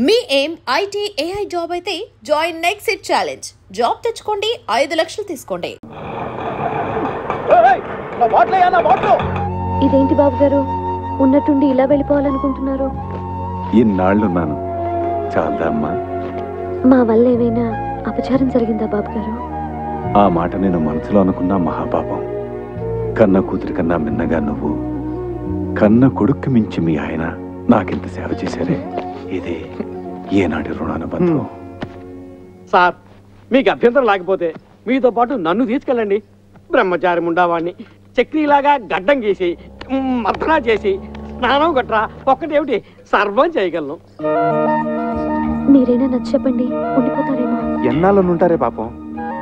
మీ ఏం IT AI job అయితే join next it challenge. Job తెచ్చుకోండి, 5 లక్షలు తీసుకోండి. ఇదేంటి బాబు గారు, ఉన్నట్టుండి ఇలా వెళ్ళిపోవాలనుకుంటున్నారు? ఇన్నాళ్ళున్నాను, చాలదమ్మా. మా వల్ల ఏమైనా అపచారం జరిగిందా బాబు గారు? ఆ మాట నేను మనసులో అనుకున్నా మహాపాపం. కన్న కూతురి కన్నా మిన్నగా నువ్వు, కన్న కొడుక్కి మించి మీ ఆయన నాకింత సేవ చేశారే. ఇదే ఏనాటి రుణానుబంధం. సార్, మీకు అభ్యంతరం లేకపోతే మీతో పాటు నన్ను తీసుకెళ్ళండి. బ్రహ్మచారి ముండావాడిని చక్రీలాగా గడ్డం గీసి మర్దనా చేసి స్నానం గట్రా ఒక్కటేమిటి సర్వం చేయగలను. మీరైనా నచ్చ చెప్పండి, ఉండిపోతారేమో. ఎన్నాళ్ళని ఉంటారే పాపం.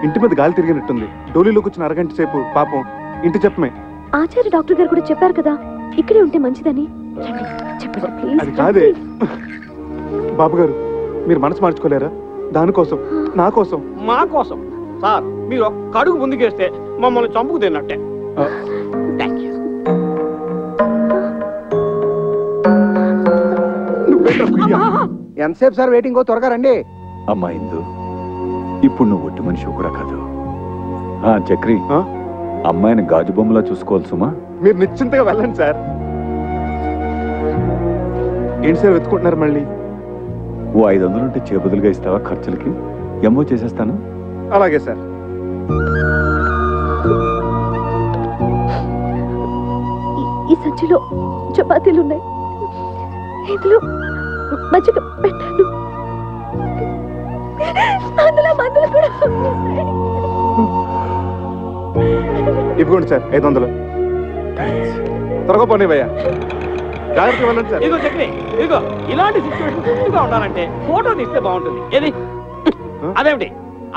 ఇంటి మీద గాలి తిరిగినట్టుంది. డోలీలోకి వచ్చిన అరగంట సేపు పాపం ఇంటి చెప్పమే. ఆచార్య డాక్టర్ గారు కూడా చెప్పారు కదా, ఇక్కడే ఉంటే మంచిదని. అది కాదే బాబు గారు, మీరు మనసు మార్చుకోలేరా? దానికోసం, నా కోసం, మా కోసం. సార్, మీరు ఒక్క అడుగు ముందుకేస్తే మమ్మల్ని చంపుకు తిన్నట్టే. ఎంతసేపు సార్ వెయిటింగ్? త్వరగా రండి. అమ్మా ఇందు, ఇప్పుడు నువ్వు ఒట్టి మనిషి కూడా కాదు. చక్రి, అమ్మాయిని గాజు బొమ్మలా చూసుకోవాలి సుమా. మీరు నిశ్చింతగా వెళ్ళండి సార్. ఏంటి సార్ వెతుకుంటున్నారు మళ్ళీ? ఓ 500 ఉంటే చేబదులుగా ఇస్తావా? ఖర్చులకి ఎమ్మో చేసేస్తాను. అలాగే సార్. ఈ సంచిలో చపాతీలు ఉన్నాయి, ఇందులో మజ్జిగ పెట్టాను, అందులో మందులు కూడా. ఇవ్వండి సార్ 500. త్వరగా పోనీ భయ్యా, జాగ్రత్తగా వెళ్ళండి సార్. ఇదిగో చక్రి, ఇదిగో ఇలాంటి సిచ్యువేషన్ గుర్తుగా ఉండాలంటే ఫోటో తీస్తే బాగుంటుంది. ఏది అదేమిటి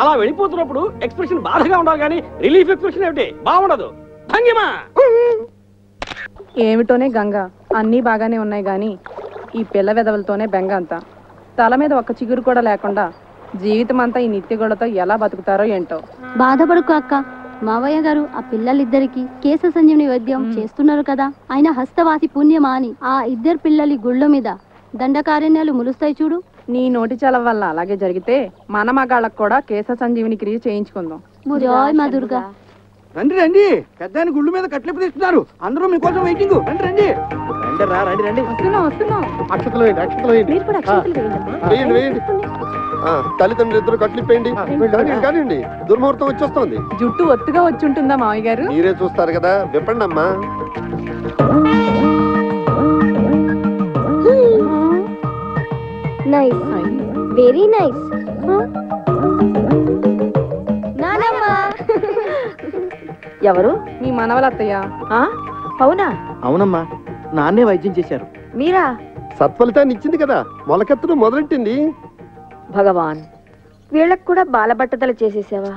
అలా వెళ్ళిపోతున్నప్పుడు ఎక్స్ప్రెషన్ బాధగా ఉండాలి, కానీ రిలీఫ్ ఎక్స్ప్రెషన్ ఏమిటి బాగుండదు. భంగిమా ఏమిటోనే గంగ, అన్నీ బాగానే ఉన్నాయి గాని ఈ పిల్ల వెదవులతోనే బెంగ అంతా. తల మీద ఒక్క చిగురు కూడా లేకుండా జీవితం అంతా ఈ నిత్యగొడతో ఎలా బతుకుతారో ఏంటో. బాధపడుకు అక్క, మావయ్య గారు ఆ పిల్లలిద్దరికి కేశ సంజీవని వైద్యం చేస్తున్నారు కదా, ఆయన హస్తవాసి పుణ్యమా అని ఆ 2 పిల్లలి గుళ్ళ మీద దండకారణ్యాలు ములుస్తాయి చూడు. నీ నోటి చలవ వల్ల అలాగే జరిగితే మన మగాళ్ళకు కూడా కేశ సంజీవిని క్రియ చేయించుకుందాం. జై మా దుర్గా. రండి రండి, పెద్దాన్ని గుళ్ళు మీద కట్లెప్పుడు తీస్తున్నారు. అందరూ మీకోసం వెయిటింగ్. రండి రండి రండి రండి. వస్తున్నాం వస్తున్నాం. అక్షతలు వేయండి, అక్షతలు వేయండి. మీరు కూడా అక్షంతలు వేయండి. వేయండి వేయండి. తల్లిదండ్రులు ఇద్దరు కట్లిప్పేయండి. కానివ్వండి, దుర్ముహూర్తం వచ్చేస్తోంది. జుట్టు ఒత్తుగా వచ్చి ఉంటుందా మావయ్య గారు? మీరే చూస్తారు కదా, విప్పండి అమ్మా. Nice, very nice. ఎవరు? మీ మనవలత్తయ్య. అవునా? అవునమ్మా, నాన్నే వైద్యం చేశారు. మీరా? సత్ఫలితాన్ని ఇచ్చింది కదా, మొలకెత్తడం మొదలెట్టింది. భగవాన్, వీళ్ళకు కూడా బాలబట్టతలు చేసేసావా?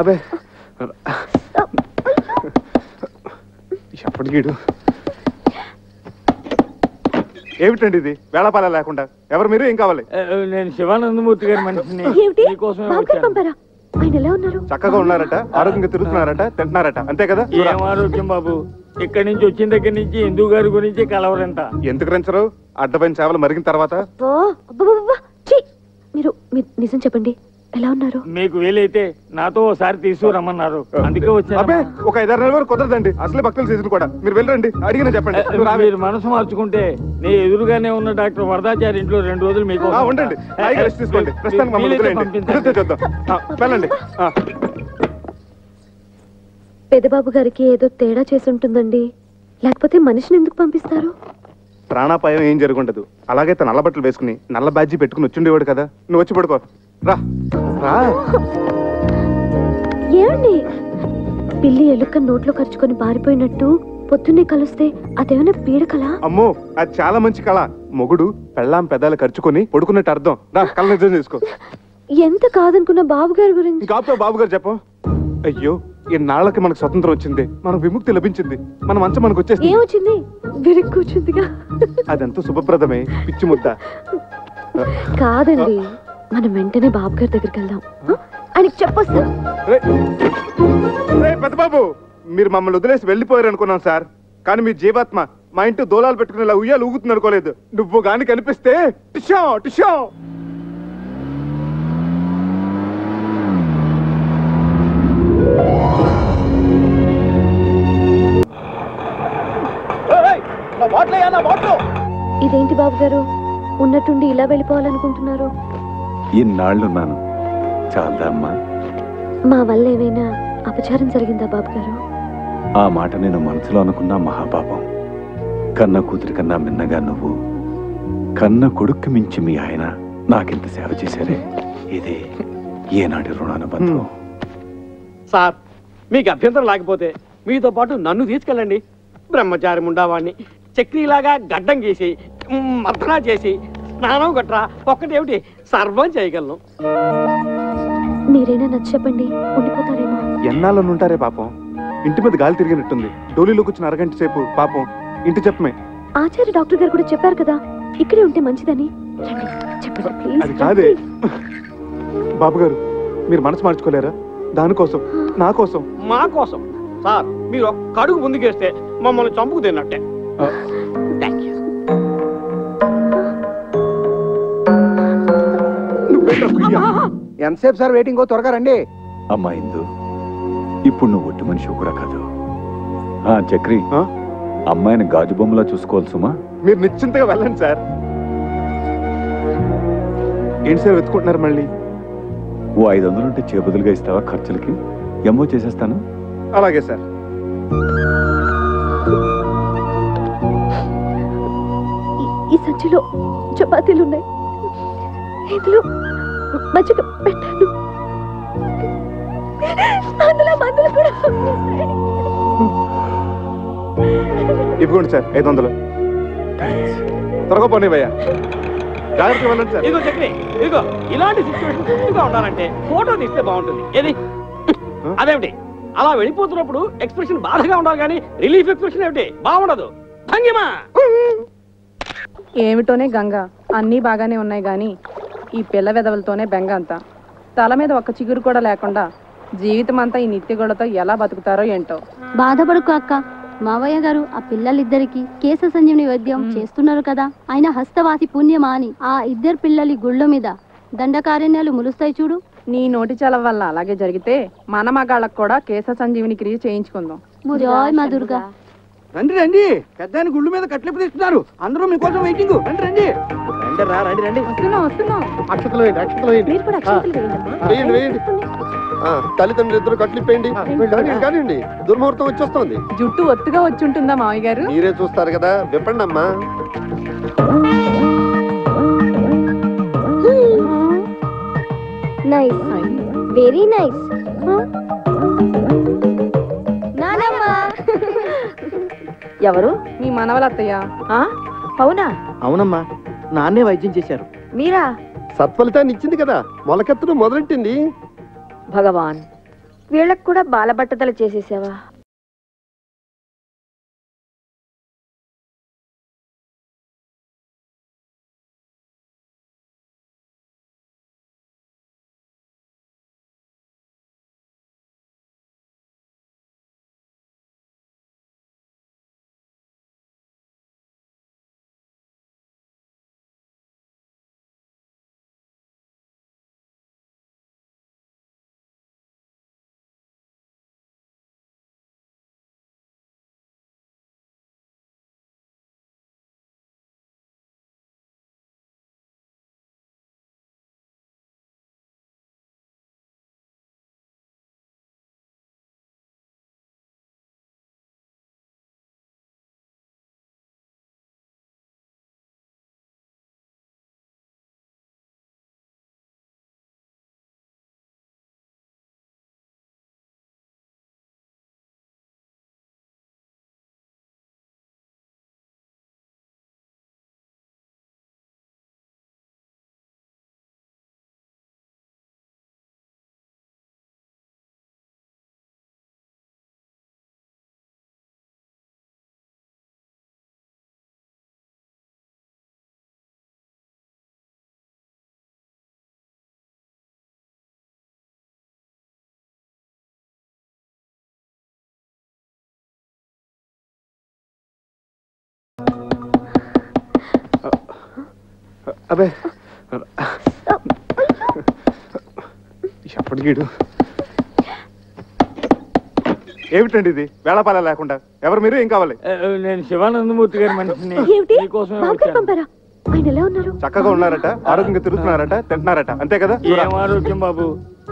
అబే ఎప్పటికీడు ఏమిటండి ఇది వేళపాల లేకుండా? ఎవరు మీరు? ఏం కావాలి? నేను శివానందమూర్తి గారి మనిషిని. ఏమిటి మీకోసమే బాబు గారు వచ్చాను. పంపారా? ఆయన ఎలా ఉన్నారు? చక్కగా ఉన్నారట, ఆరోగ్యంగా తిరుగుతున్నారట, తింటున్నారట, అంతే కదా? ఏం ఆరోగ్యం బాబు, ఇక్కడి నుంచి వచ్చిన దగ్గర నుంచి హిందూ గారి గురించి కలవరంట. ఎందుకు రంచరు? అడ్డమైన సేవలు మరిగిన తర్వాత మీరు నిజం చెప్పండి, ఎలా ఉన్నారు? మీకు వీలైతే నాతో ఒకసారి తీసుకురమ్మన్నారు, అందుకే అబ్బే, వచ్చాను. ఒక 5-6 నెలల వరకు కుదరదండి. అసలే భక్తుల సీజన్ కూడా. మీరు వెళ్ళండి, అడిగిన చెప్పండి. నువ్వు రావే. మీరు మనసు మార్చుకుంటే నేను ఎదురుగానే ఉన్న డాక్టర్ వరదాచారి ఇంట్లో 2 రోజులు మీకు ఉండండి, హాయిగా రెస్ట్ తీసుకోండి. ప్రస్తుతానికి మమ్మల్ని వదిలేయండి. చూద్దాం. వెళ్ళండి. పెద్దబాబు గారికి ఏదో తేడా చేసి ఉంటుందండి, లేకపోతే మనిషిని ఎందుకు పంపిస్తారు? ప్రాణాపాయం ఏం జరుగుండదు. అలాగే తన నల్ల బట్టలు వేసుకుని నల్ల బ్యాడ్జీ పెట్టుకుని వచ్చిండేవాడు కదా. నువ్వు వచ్చి పడుకో. రా రా. ఏమండి, పిల్లి ఎలుక నోట్లో ఖర్చుకొని పారిపోయినట్టు పొద్దున్నే కలుస్తే అదేమైనా పీడకలా? అమ్మో, అది చాలా మంచి కళ. మొగుడు పెళ్ళాం పెదాలు ఖర్చుకొని పడుకున్నట్టు అర్థం. రా, కళ్ళ నిజం చేసుకో. ఎంత కాదనుకున్న బాబు గారి గురించి. ఇంకా బాబు గారు చెప్పు. అయ్యో, ఇన్నాళ్ళకి మనకు స్వతంత్రం వచ్చింది, మనకు విముక్తి లభించింది, మన మంచం మనకు వచ్చేసి ఏమొచ్చింది? విరిగి కూర్చుందిగా. అదంతా శుభప్రదమే, పిచ్చి ముద్ద. కాదండి, మనం వెంటనే బాబు గారి దగ్గరికి వెళ్దాం. ఆయనకి చెప్పొస్తా. పెద్దబాబు, మీరు మమ్మల్ని వదిలేసి వెళ్ళిపోయారు అనుకున్నాం సార్, కానీ మీ జీవాత్మ మా ఇంటి దోలాలు పెట్టుకునేలా ఉయ్యాలు ఊగుతుంది అనుకోలేదు. నువ్వు గాని కనిపిస్తే టిషా టిషా. ఇదేంటి బాబు గారు, ఉన్నట్టుండి ఇలా వెళ్ళిపోవాలనుకుంటున్నారు? ఇన్నాళ్ళున్నాను, చాలదా అమ్మా? మా వల్ల ఏమైనా అపచారం జరిగిందా బాబు గారు? ఆ మాట నేను మనసులో అనుకున్నా మహాపాపం. కన్న కూతురి కన్నా మిన్నగా నువ్వు, కన్న కొడుక్కి మించి మీ ఆయన నాకింత సేవ చేశారే, ఇదే ఏనాటి రుణానుబంధం. సార్, మీకు అభ్యంతరం లేకపోతే మీతో పాటు నన్ను తీసుకెళ్ళండి. బ్రహ్మచారి ఉండేవాడిని చక్రీలాగా గడ్డం గీసి మర్దనా చేసి స్నానం గట్రా ఒక్కటేమిటి సర్వం చేయగలను. మీరైనా నచ్చి చెప్పండి, ఉండిపోతారేమో. ఎన్నాళ్ళని ఉంటారే పాపం. ఇంటి మీద గాలి తిరిగినట్టుంది. డోలీలోకి వచ్చిన అరగంట సేపు పాపం ఇంటి చెప్పమే. ఆచార్య డాక్టర్ గారు కూడా చెప్పారు కదా, ఇక్కడే ఉంటే మంచిదని. చెప్పండి ప్లీజ్. అది కాదే బాబు గారు, మీరు మనసు మార్చుకోలేరా? దానికోసం, నా కోసం, మా కోసం. సార్, మీరు ఒక్క అడుగు ముందుకేస్తే మమ్మల్ని చంపుకు తిన్నట్టే. ఎంతసేపు సార్ వెయిటింగ్? త్వరగా రండి. అమ్మా ఇందు, ఇప్పుడు నువ్వు ఒట్టి మనిషి కూడా కాదు. చక్రి, అమ్మాయిని గాజు బొమ్మలా చూసుకోవాలి సుమా. మీరు నిశ్చింతగా వెళ్ళండి సార్. ఏంటి సార్ వెతుకుంటున్నారు మళ్ళీ? ఓ 500 ఉంటే చేబదులుగా ఇస్తావా? ఖర్చులకి ఎంఓ చేసేస్తాను. అలాగే సార్. ఈ సంచిలో చపాతీలు ఉన్నాయి, ఇందులో మజ్జిగ పెట్టాను, అందులో మందులు కూడా ఉన్నాయి. ఇవ్వండి సార్ 500. త్వరగా పోనీ భయ్యా, జాగ్రత్తగా వెళ్ళండి సార్. ఇదిగో చక్రి, ఇదిగో ఇలాంటి సిచ్యువేషన్ ఉండాలంటే ఫోటో తీస్తే బాగుంటుంది. ఏది అదేమిటి అలా వెళ్ళిపోతున్నప్పుడు ఎక్స్ప్రెషన్ బాధగా ఉండాలి, కానీ రిలీఫ్ ఎక్స్ప్రెషన్ ఏమిటి బాగుండదు. భంగిమా ఏమిటోనే గంగ, అన్నీ బాగానే ఉన్నాయి గాని ఈ పిల్ల వెదవులతోనే బెంగ అంతా. తల మీద ఒక్క చిగురు కూడా లేకుండా జీవితం అంతా ఈ నిత్యగొడతో ఎలా బతుకుతారో ఏంటో. బాధపడుకు అక్క, మావయ్య గారు ఆ పిల్లలిద్దరికి కేశ సంజీవని వైద్యం చేస్తున్నారు కదా, ఆయన హస్తవాసి పుణ్యమా అని ఆ 2 పిల్లలి గుళ్ళ మీద దండకారణ్యాలు ములుస్తాయి చూడు. నీ నోటి చలవ వల్ల అలాగే జరిగితే మన మగాళ్ళకు కూడా కేశ సంజీవిని క్రియ చేయించుకుందాం. జై మా దుర్గా. రండి రండి, పెద్దాని గుళ్ళు మీద కట్లెప్పు తీస్తున్నారు, అందరూ మీకోసం వెయిటింగ్. రండి రండి. రండి రా, రండి రండి. వస్తున్నాం. అక్షతలు వేయండి, అక్షతలు వేయండి. మీరు కూడా అక్షంతలు వేయండమ్మా. వేయండి వేయండి. తల్లిదండ్రులు ఇద్దరు కట్లిప్పేయండి. కానివ్వండి, దుర్ముహూర్తం వచ్చేస్తోంది. జుట్టు ఒత్తుగా వచ్చి ఉంటుందా మావయ్య గారు? మీరే చూస్తారు కదా, విప్పండి అమ్మా. Nice, very nice. ఎవరు? మీ మనవలత్తయ్య. అవునా? అవునమ్మా, నాన్నే వైద్యం చేశారు. మీరా? సత్ఫలితాన్ని ఇచ్చింది కదా, మొలకెత్తడం మొదలెట్టింది. భగవాన్, వీళ్ళకు కూడా బాలబట్టతలు చేసేసావా? అబే ఎప్పటికీడు ఏమిటండి ఇది వేళపాల లేకుండా? ఎవరు మీరు? ఏం కావాలి? నేను శివానందమూర్తి గారి మనిషిని. ఏమిటి మీకోసమే బాబు గారు వచ్చాను. పంపారా? ఆయన ఎలా ఉన్నారు? చక్కగా ఉన్నారట, ఆరోగ్యంగా తిరుగుతున్నారట, తింటున్నారట, అంతే కదా? ఏం ఆరోగ్యం బాబు,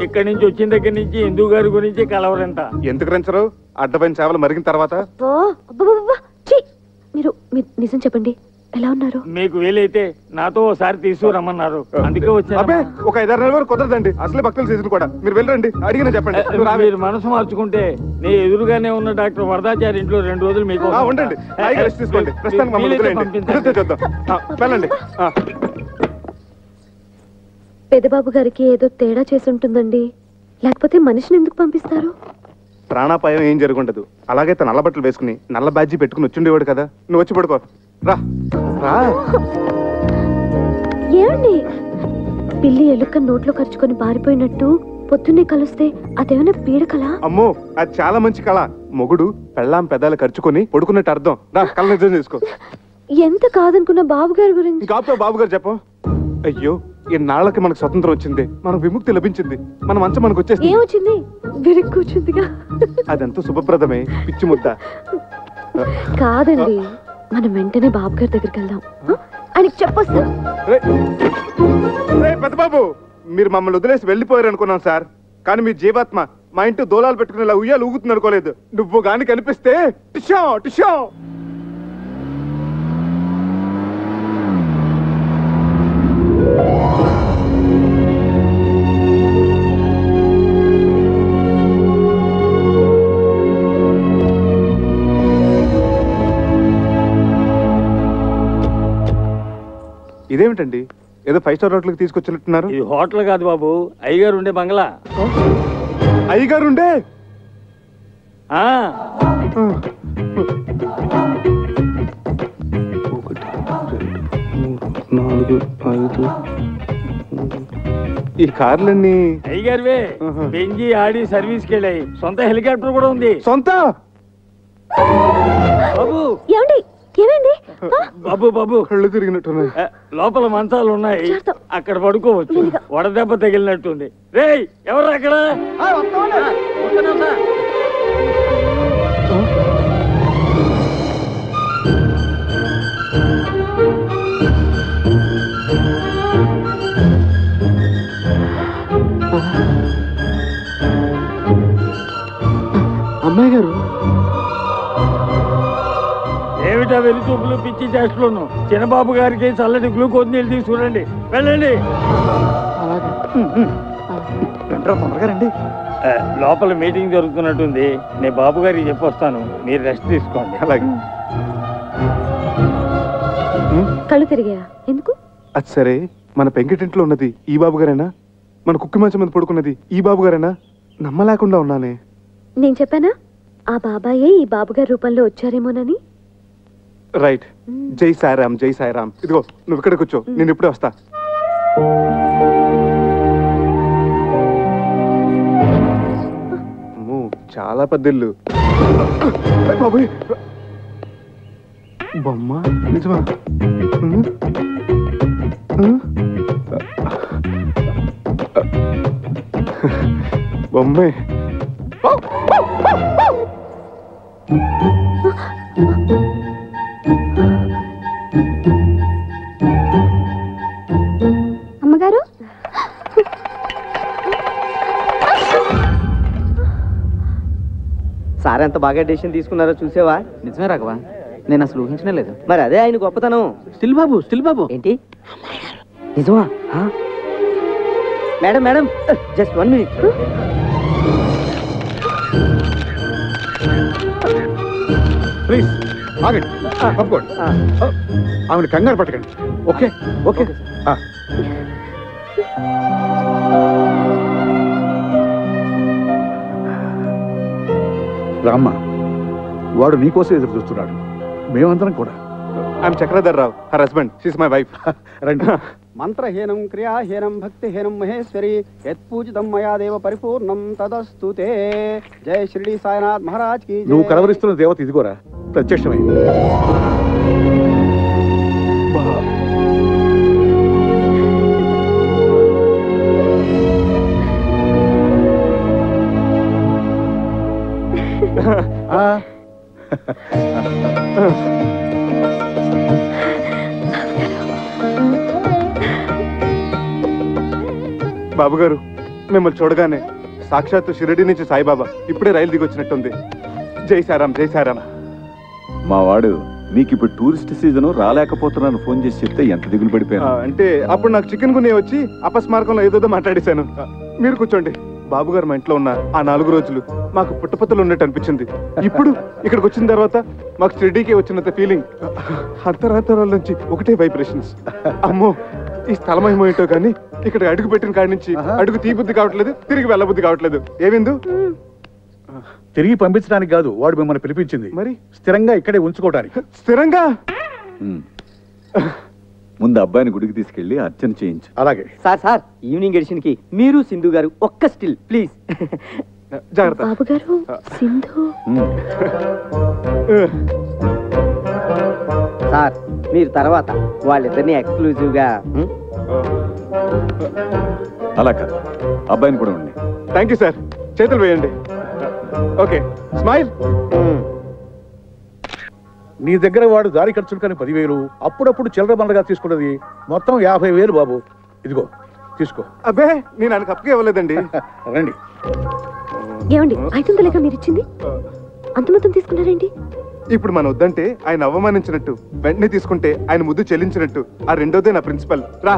ఇక్కడి నుంచి వచ్చిన దగ్గర నుంచి హిందూ గారి గురించి కలవరంట. ఎందుకు రంచరు? అడ్డమైన సేవలు మరిగిన తర్వాత మీరు నిజం చెప్పండి, ఎలా ఉన్నారు? మీకు వీలైతే నాతో ఒకసారి తీసుకురమ్మన్నారు, అందుకే అబ్బే వచ్చాను. ఒక 5-6 నెలల వరకు కుదరదండి, అసలే భక్తుల సీజన్ కూడా. మీరు వెళ్ళండి, అడిగినా చెప్పండి. నువ్వు రావే. మీరు మనసు మార్చుకుంటే నీ ఎదురుగానే ఉన్న డాక్టర్ వరదాచారి ఇంట్లో 2 రోజులు మీకు ఉండండి, హాయిగా రెస్ట్ తీసుకోండి. ప్రస్తుతానికి మమ్మల్ని వదిలేయండి. కుదిరితే చూద్దాం. వెళ్ళండి. పెద్దబాబు గారికి ఏదో తేడా చేసి ఉంటుందండి, లేకపోతే మనిషిని ఎందుకు పంపిస్తారు? ప్రాణాపాయం ఏం జరుగుండదు. అలాగే తన నల్ల బట్టలు వేసుకుని నల్ల బ్యాడ్జీ పెట్టుకుని వచ్చిండేవాడు కదా. నువ్వు వచ్చి పడుకో. రా రా. ఏమండి, పిల్లి ఎలుక నోట్లో ఖర్చుకొని పారిపోయినట్టు పొద్దున్నే కలుస్తే అదేమైనా పీడకలా? అమ్మో, అది చాలా మంచి కళ. మొగుడు పెళ్ళాం పెదాలు ఖర్చుకొని పడుకున్నట్టు అర్థం. రా, కళ నిజం చేసుకో. ఎంత కాదనుకున్న బాబు గారి గురించి. ఇంకా బాబు గారు చెప్పు. అయ్యో, ఇన్నాళ్ళకి మనకు స్వతంత్రం వచ్చింది, మనకు విముక్తి లభించింది, మన మంచం మనకు వచ్చేసి ఏమొచ్చింది? విరిగి కూర్చుందిగా. అదంతా శుభప్రదమే, పిచ్చి ముద్ద. కాదండి, మనం వెంటనే బాబు గారి దగ్గరికి వెళ్దాం, ఆయనకి చెప్పొస్తాం. పెద్ద బాబు, మీరు మమ్మల్ని వదిలేసి వెళ్ళిపోయారు అనుకున్నాం సార్, కానీ మీ జీవాత్మ మా ఇంటి దోలాలు పెట్టుకుని ఇలా ఉయ్యాలు ఊగుతుంది అనుకోలేదు. నువ్వు గాని కనిపిస్తే టిషా టిషా. ఇదేమిటండి, ఏదో 5 స్టార్ హోటల్కి తీసుకొచ్చినట్టున్నారు? ఇది హోటల్ కాదు బాబు, అయ్యగారు ఉండే బంగ్లా. అయ్యగారు ఉండే? ఈ కార్లన్నీ అయ్యగారివే. బెంజి ఆడి సర్వీస్కి వెళ్ళాయి, సొంత హెలికాప్టర్ కూడా ఉంది. సొంత? బాబు ఏమండి, ఏమైంది? బాబు బాబు, కళ్ళు తిరిగినట్టున్నాయి. లోపల మంచాలు ఉన్నాయి, అక్కడ పడుకోవచ్చు. వడదెబ్బ తగిలినట్టుంది. రేయ్, ఎవరు అక్కడ? అమ్మాయి గారు ఏమిటా వెళ్లి చూపులు పిచ్చి చేస్తున్నాను. చిన్నబాబు గారికి చల్లటి గ్లూకోజ్ నీళ్ళు తీసుకురండి, వెళ్ళండి. తొందరగా రండి. లోపల మీటింగ్ జరుగుతున్నట్టుంది, నేను బాబు గారికి చెప్పొస్తాను, మీరు రెస్ట్ తీసుకోండి. అలాగే. కళ్ళు తిరిగాయా? ఎందుకు? అది సరే, మన పెంకిటింట్లో ఉన్నది ఈ బాబు గారేనా? మన కుక్కి మంచం మీద పడుకున్నది ఈ బాబు గారేనా? నమ్మలేకుండా ఉన్నానే. నేను చెప్పానా ఆ బాబాయే ఈ బాబుగారి రూపంలో వచ్చారేమోనని? రైట్. జై సాయిరామ్, జై సాయిరామ్. ఇదిగో నువ్వు ఇక్కడ కూర్చో, నేను ఇప్పుడే వస్తా. చాలా పెద్దిల్లు. బాబోయ్, బొమ్మ నిజమా? బొమ్మే. అమ్మగారు, సార్ ఎంత బాగా డెసిషన్ తీసుకున్నారో చూసేవా? నిజమే రాఘవా, నేను అసలు ఊహించనే లేదు. మరి అదే ఆయన గొప్పతనం. స్టిల్ బాబు ఏంటి నిజమా? Madam madam, just 1 minute. Please ఆగండి, తప్పకోండి. ఆమెను కంగారు పట్టకండి. Okay okay. రామ్మ, వాడు నీకోసం ఎదురు చూస్తున్నాడు, మేమందరం కూడా. I'm Chakradhar Rao, her husband, she's my wife. రండి. మంత్రహీనం క్రియాహీనం భక్తిహీనం మహేశ్వరి యత్పూజితం మయా దేవ పరిపూర్ణం తదస్తుతే. జై షిరిడి సాయినాథ్ మహారాజ్ కి. నువ్వు కలవరిస్తున్న దేవత ఇదిగోరా, ప్రత్యక్షమైంది. బాబు గారు, మిమ్మల్ని చూడగానే సాక్షాత్తు షిరిడి నుంచి సాయిబాబా ఇప్పుడే రైలు దిగి వచ్చినట్టుంది. జై సారాం, జై సారాం. మా వాడు మీకు ఇప్పుడు టూరిస్ట్ సీజన్ రాలేకపోతున్నాను ఫోన్ చేసి చెప్తే ఎంత దిగులు పడిపోయాను. అంటే అప్పుడు నాకు చికెన్ గునే వచ్చి అపస్మారకంలో ఏదో మాట్లాడేశాను. మీరు కూర్చోండి. బాబు గారు మా ఇంట్లో ఉన్న ఆ 4 రోజులు మాకు పుట్టపత్తలు ఉన్నట్టు అనిపించింది. ఇప్పుడు ఇక్కడికి వచ్చిన తర్వాత మాకు షిరిడీకి వచ్చినంత ఫీలింగ్. అంతరాంతరాల నుంచి ఒకటే వైబ్రేషన్స్. అమ్మో, ఈ స్థలమేమో ఏంటో కానీ ఇక్కడ అడుగు పెట్టిన కాడి నుంచి అడుగు తీబుద్ధి కావట్లేదు, తిరిగి వెళ్ళబుద్ధి కావట్లేదు. ఏమిందు? తిరిగి పంపించడానికి కాదు వాడు మిమ్మల్ని పిలిపించింది, మరి స్థిరంగా ఇక్కడే ఉంచుకోవడానికి. స్థిరంగా? ముందు అబ్బాయిని గుడికి తీసుకెళ్లి అర్చన చేయించు. అలాగే సార్ ఈవినింగ్ ఎడిషన్ కి మీరు సింధు గారు ఒక్క స్టిల్ ప్లీజ్. జాగ్రత్త. బాబు గారు, సింధు. సార్ మీరు తర్వాత వాళ్ళిద్దరిని ఎక్స్క్లూజివ్ గా. అలా కాదు, అబ్బాయిని కూడా ఉండి. Thank you sir. చేతులు వేయండి. Okay, smile. నీ దగ్గర వాడు దారి ఖర్చులు కానీ 10,000, అప్పుడప్పుడు చిల్లర బండగా తీసుకున్నది మొత్తం 50,000 బాబు. ఇదిగో తీసుకో. అబ్బే, నేను ఆయనకు అప్పగా ఇవ్వలేదండి. రండి. ఏమండి, 500 మీరు ఇచ్చింది? అంత మొత్తం తీసుకున్నారేంటి? ఇప్పుడు మన వద్దంటే ఆయన అవమానించినట్టు, వెంటనే తీసుకుంటే ఆయన ముద్దు చెల్లించినట్టు. ఆ రెండోదే నా ప్రిన్సిపల్. రా,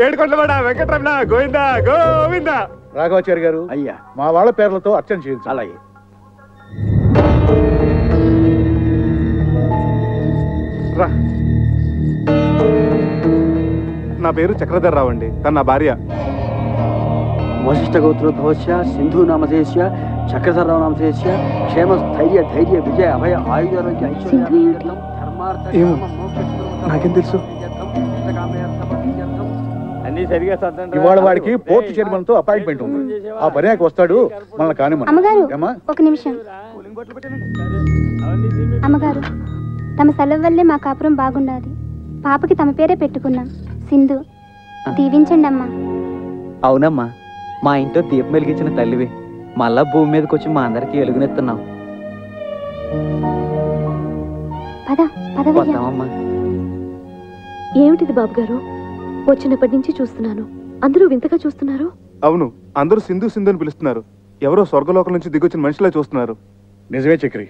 ఏడుకొండలవాడ వెంకటరమణ గోవిందా గోవిందా. రాఘవాచారి గారు, అయ్యా, మా వాళ్ళ పేర్లతో అర్చన చేయించు. అలాగే. రా. నా పేరు చక్రధర్ రావు అండి. తన నా భార్య. వశిష్ఠ గోత్రోద్భవస్య సింధు నామధేయస్య చక్రధరరావు నామధేయస్య క్షేమ స్థైర్య ధైర్య విజయ అభయ ఆయుధారోగ్య ఐశ్వర్య ఏమో, నాకేం తెలుసు. అన్ని సరిగా ఇవాళ వాడికి పోర్ట్ చైర్మన్ తో అపాయింట్మెంట్ ఉంది. ఆ పర్యాకి వస్తాడు, మనల్ని కానివ్వను. అమ్మగారు, ఏమ్మా? ఒక నిమిషం. అమ్మగారు, తమ సెలవు వల్లే మా కాపురం బాగుండాలి. పాపకి తమ పేరే పెట్టుకున్నాం, సింధు. దీవించండి అమ్మా. అవునమ్మా, మా ఇంట్లో దీపం వెలిగించిన తల్లివి. మళ్ళా భూమి మీదకి వచ్చి మా అందరికి ఎలుగునెత్తున్నాం. వద్దామమ్మా. ఏమిటిది బాబు గారు? వచ్చినప్పటి నుంచి చూస్తున్నాను, అందరూ వింతగా చూస్తున్నారు. అవును, అందరూ సింధు సింధు అని పిలుస్తున్నారు. ఎవరో స్వర్గలోకం నుంచి దిగొచ్చిన మనిషిలా చూస్తున్నారు. నిజమే చక్రి,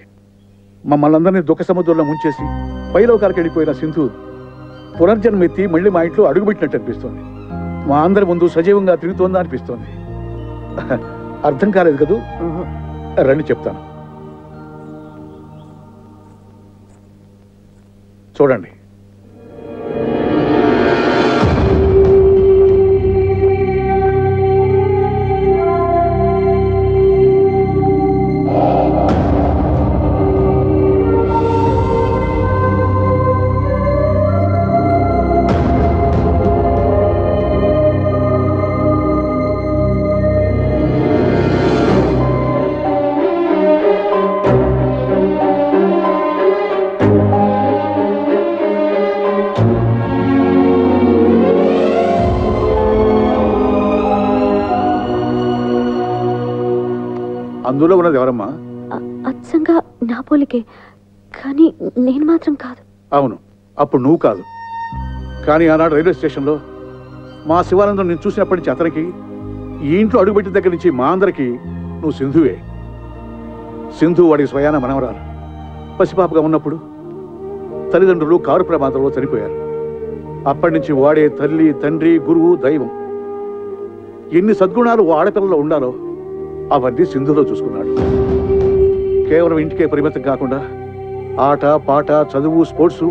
మమ్మల్ని అందరినీ దుఃఖ సముద్రంలో ముంచేసి పైలోకాలకు వెళ్ళిపోయిన సింధు పునర్జన్మెత్తి మళ్ళీ మా ఇంట్లో అడుగుపెట్టినట్టు అనిపిస్తోంది. మా అందరి ముందు సజీవంగా తిరుగుతోందా అనిపిస్తోంది. అర్థం కాలేదు కదూ? రండి చెప్తాను. చూడండి. అందులో ఉన్నది ఎవరమ్మా? అచ్చంగా నా పోలికే, కానీ నేను మాత్రం కాదు. అవును, అప్పుడు నువ్వు కాదు. కానీ ఆనాడు రైల్వే స్టేషన్లో మా శివానందం నేను చూసినప్పటి నుంచి అతనికి, ఈ ఇంట్లో అడుగుపెట్టిన దగ్గర నుంచి మా అందరికీ నువ్వు సింధువే. సింధు వాడికి స్వయాన మనవరాలు. పసిపాపగా ఉన్నప్పుడు తల్లిదండ్రులు కారు ప్రమాదంలో చనిపోయారు. అప్పటి నుంచి వాడే తల్లి, తండ్రి, గురువు, దైవం. ఎన్ని సద్గుణాలు ఓ ఆడపిల్లలో ఉండాలో అవన్నీ సింధులో చూసుకున్నాడు. కేవలం ఇంటికే పరిమితం కాకుండా ఆట, పాట, చదువు, స్పోర్ట్స్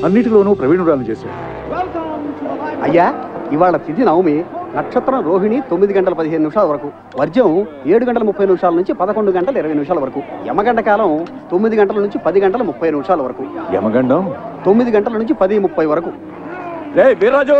అన్నిటిలోనూ ప్రవీణురాలు చేశాడు. అయ్యా, ఇవాళ తిథి నవమి, నక్షత్రం రోహిణి 9 గంటల 15 నిమిషాల వరకు, వర్జం 7 గంటల 30 నిమిషాల నుంచి 11 గంటల 20 నిమిషాల వరకు, యమగండ కాలం 9 గంటల నుంచి 10 గంటల 30 నిమిషాల వరకు, యమగండం 9 గంటల నుంచి 10:30 వరకు. వీర్రాజు